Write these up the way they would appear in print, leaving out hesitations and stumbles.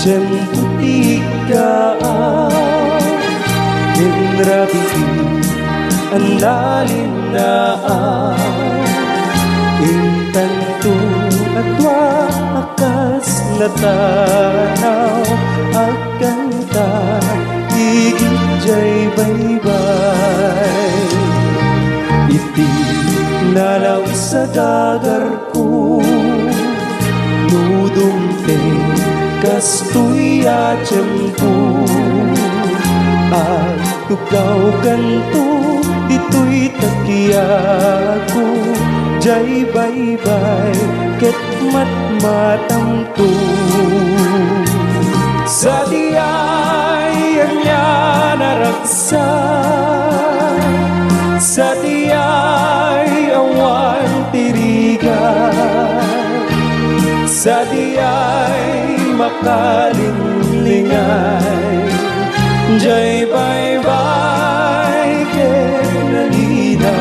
Jam tiga Inrabi Analin na Intanto atwa akas na tanaw Agkanta igijay baybay Iti nalaw sa dagar ko Nudumte kastoy atiyempo At tugaw kanto dito'y takiyago Jay baybay ket matmatamto Sa diyay anya naraksa Sa diyay awan tirigan Sa diyay makalinlingay Jay baybay ket nalina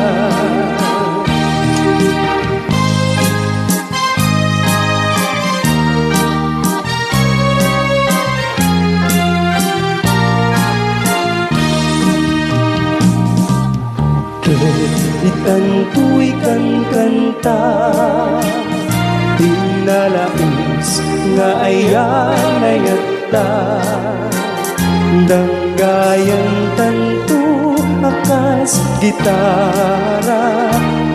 Itanto'y kan kanta Dinalais nga ayan ayata Danggayan tanto akas gitara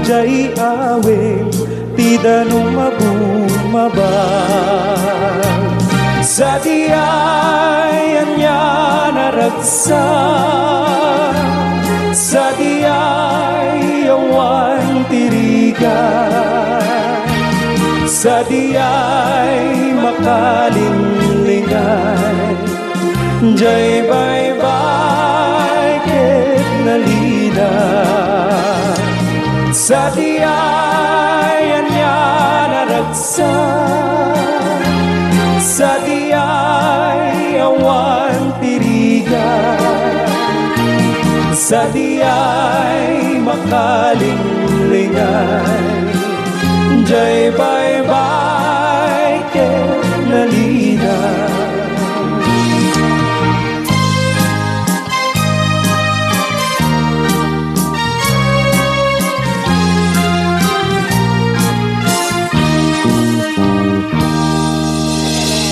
Jay aweng tidanong mabumabang Sa diyan niya naragsa Sa diyay awan tirigan Sa diyay makalinlingay Jay baybay ket nalina Sa diyay anya naragsa Sa diyay awan tirigan Sa diyay makalinlingay Jay baybay